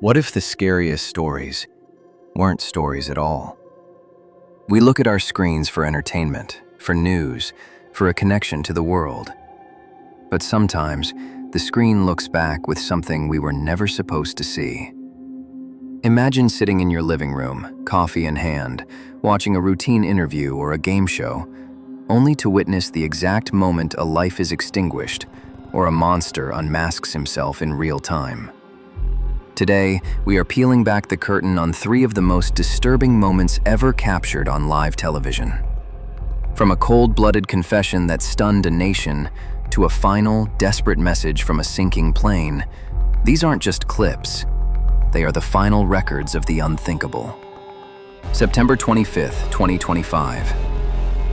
What if the scariest stories weren't stories at all? We look at our screens for entertainment, for news, for a connection to the world. But sometimes, the screen looks back with something we were never supposed to see. Imagine sitting in your living room, coffee in hand, watching a routine interview or a game show, only to witness the exact moment a life is extinguished or a monster unmasks himself in real time. Today, we are peeling back the curtain on 3 of the most disturbing moments ever captured on live television. From a cold-blooded confession that stunned a nation to a final, desperate message from a sinking plane, these aren't just clips. They are the final records of the unthinkable. September 25th, 2025.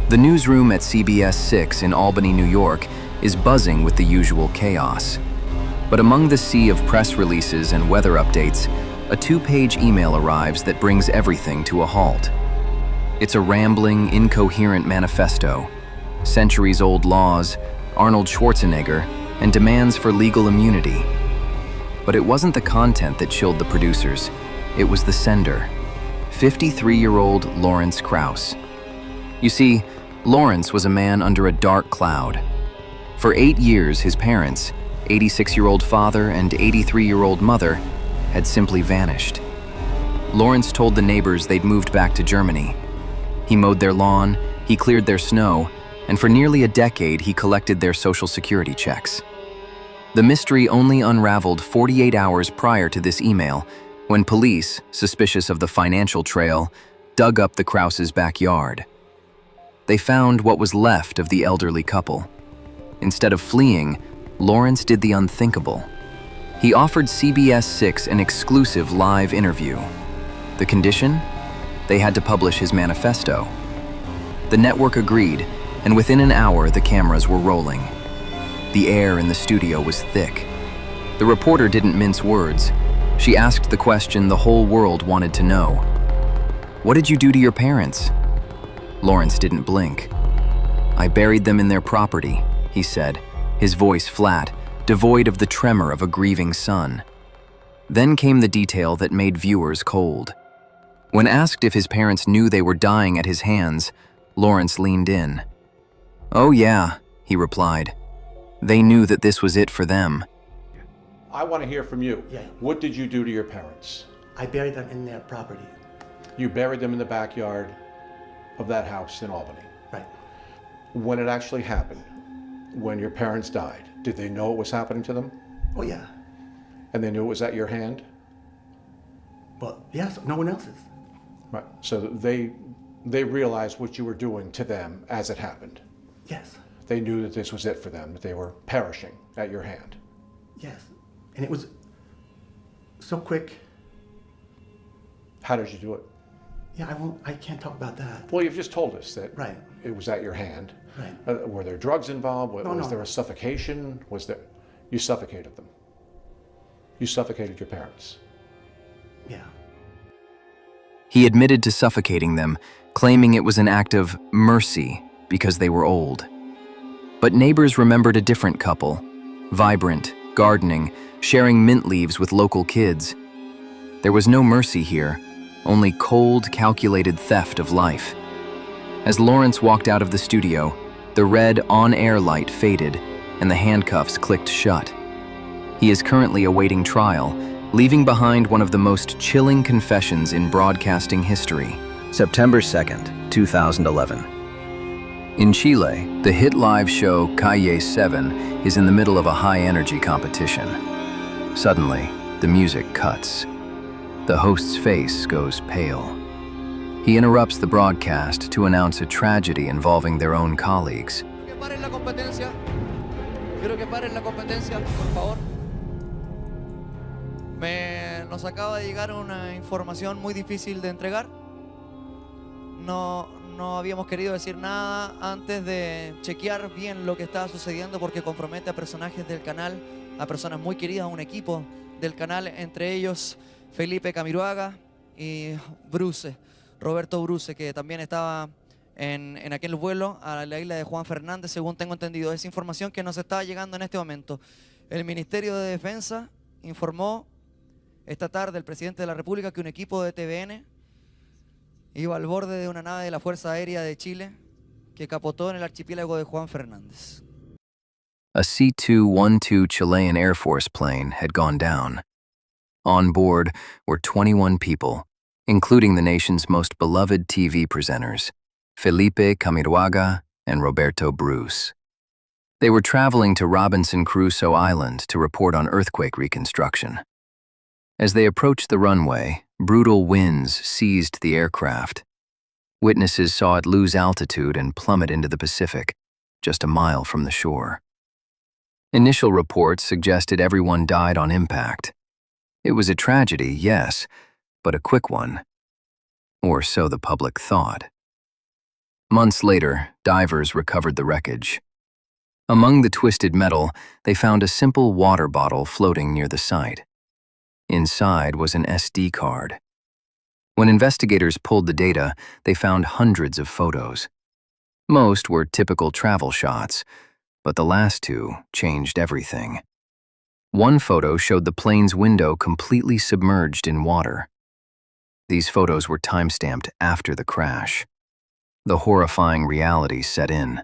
The newsroom at CBS 6 in Albany, New York, is buzzing with the usual chaos. But among the sea of press releases and weather updates, a 2-page email arrives that brings everything to a halt. It's a rambling, incoherent manifesto, centuries-old laws, Arnold Schwarzenegger, and demands for legal immunity. But it wasn't the content that chilled the producers. It was the sender, 53-year-old Lawrence Krauss. You see, Lawrence was a man under a dark cloud. For 8 years, his parents, 86-year-old father and 83-year-old mother, had simply vanished. Lawrence told the neighbors they'd moved back to Germany. He mowed their lawn, he cleared their snow, and for nearly a decade he collected their Social Security checks. The mystery only unraveled 48 hours prior to this email, when police, suspicious of the financial trail, dug up the Kraus's backyard. They found what was left of the elderly couple. Instead of fleeing, Lawrence did the unthinkable. He offered CBS 6 an exclusive live interview. The condition? They had to publish his manifesto. The network agreed, and within an hour the cameras were rolling. The air in the studio was thick. The reporter didn't mince words. She asked the question the whole world wanted to know. "What did you do to your parents?" Lawrence didn't blink. "I buried them in their property," he said, his voice flat, devoid of the tremor of a grieving son. Then came the detail that made viewers cold. When asked if his parents knew they were dying at his hands, Lawrence leaned in. "Oh yeah," he replied. "They knew that this was it for them." I want to hear from you. Yeah. What did you do to your parents? I buried them in their property. You buried them in the backyard of that house in Albany. Right. When it actually happened, when your parents died, did they know it was happening to them? Oh yeah. And they knew it was at your hand? But yes, no one else's. Right. So they realized what you were doing to them as it happened. Yes. They knew that this was it for them, that they were perishing at your hand. Yes. And it was so quick. How did you do it? Yeah, I can't talk about that. Well, you've just told us that Right. it was at your hand. Right. Were there drugs involved? Was No. there a suffocation? You suffocated them. You suffocated your parents. Yeah. He admitted to suffocating them, claiming it was an act of mercy because they were old. But neighbors remembered a different couple, vibrant, gardening, sharing mint leaves with local kids. There was no mercy here, only cold, calculated theft of life. As Lawrence walked out of the studio, the red on-air light faded and the handcuffs clicked shut. He is currently awaiting trial, leaving behind one of the most chilling confessions in broadcasting history. September 2nd, 2011. In Chile, the hit live show Calle 7 is in the middle of a high-energy competition. Suddenly, the music cuts. The host's face goes pale. He interrupts the broadcast to announce a tragedy involving their own colleagues. Quiero que paren la competencia, por favor. Nos acaba de llegar una información muy difícil de entregar. No habíamos querido decir nada antes de chequear bien lo que estaba sucediendo porque compromete a personajes del canal, a personas muy queridas, a un equipo del canal, entre ellos Felipe Camiroaga y Roberto Bruce, que también estaba en aquel vuelo a la isla de Juan Fernández, según tengo entendido. Es información que nos está llegando en este momento. El Ministerio de Defensa informó esta tarde el presidente de la República que un equipo de TVN iba al borde de una nave de la Fuerza Aérea de Chile que capotó en el archipiélago de Juan Fernández. A C-212 Chilean Air Force plane had gone down. On board were 21 people, including the nation's most beloved TV presenters, Felipe Camiroaga and Roberto Bruce. They were traveling to Robinson Crusoe Island to report on earthquake reconstruction. As they approached the runway, brutal winds seized the aircraft. Witnesses saw it lose altitude and plummet into the Pacific, just a mile from the shore. Initial reports suggested everyone died on impact. It was a tragedy, yes, but a quick one. Or so the public thought. Months later, divers recovered the wreckage. Among the twisted metal, they found a simple water bottle floating near the site. Inside was an SD card. When investigators pulled the data, they found hundreds of photos. Most were typical travel shots, but the last two changed everything. One photo showed the plane's window completely submerged in water. These photos were time-stamped after the crash. The horrifying reality set in.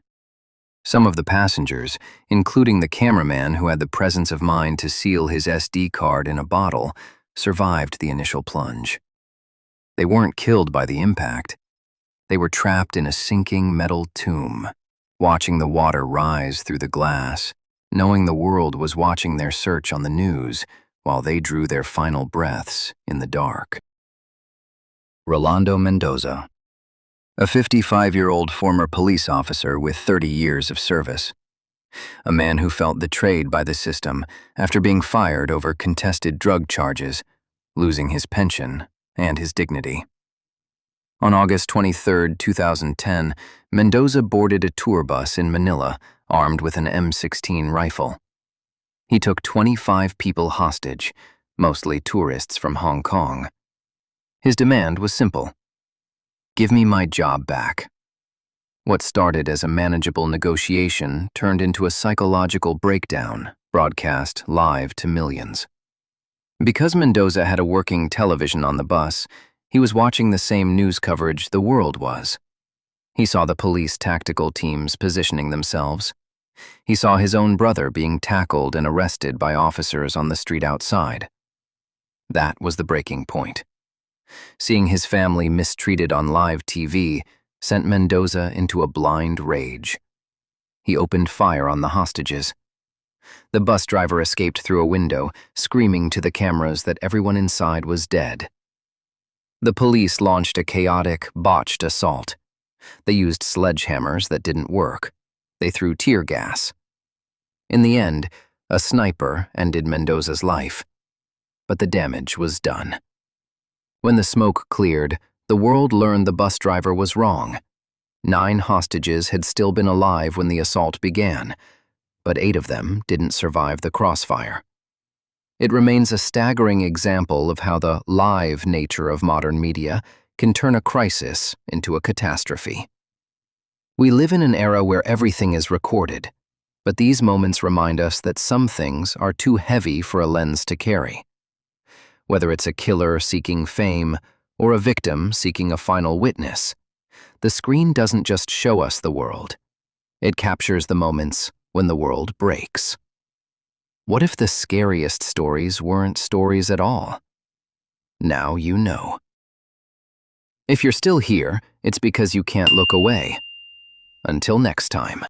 Some of the passengers, including the cameraman who had the presence of mind to seal his SD card in a bottle, survived the initial plunge. They weren't killed by the impact. They were trapped in a sinking metal tomb, watching the water rise through the glass, knowing the world was watching their search on the news while they drew their final breaths in the dark. Rolando Mendoza, a 55-year-old former police officer with 30 years of service. A man who felt betrayed by the system after being fired over contested drug charges, losing his pension and his dignity. On August 23, 2010, Mendoza boarded a tour bus in Manila, armed with an M16 rifle. He took 25 people hostage, mostly tourists from Hong Kong. His demand was simple: give me my job back. What started as a manageable negotiation turned into a psychological breakdown, broadcast live to millions. Because Mendoza had a working television on the bus, he was watching the same news coverage the world was. He saw the police tactical teams positioning themselves. He saw his own brother being tackled and arrested by officers on the street outside. That was the breaking point. Seeing his family mistreated on live TV sent Mendoza into a blind rage. He opened fire on the hostages. The bus driver escaped through a window, screaming to the cameras that everyone inside was dead. The police launched a chaotic, botched assault. They used sledgehammers that didn't work. They threw tear gas. In the end, a sniper ended Mendoza's life. But the damage was done. When the smoke cleared, the world learned the bus driver was wrong. 9 hostages had still been alive when the assault began, but 8 of them didn't survive the crossfire. It remains a staggering example of how the live nature of modern media can turn a crisis into a catastrophe. We live in an era where everything is recorded, but these moments remind us that some things are too heavy for a lens to carry. Whether it's a killer seeking fame or a victim seeking a final witness, the screen doesn't just show us the world. It captures the moments when the world breaks. What if the scariest stories weren't stories at all? Now you know. If you're still here, it's because you can't look away. Until next time.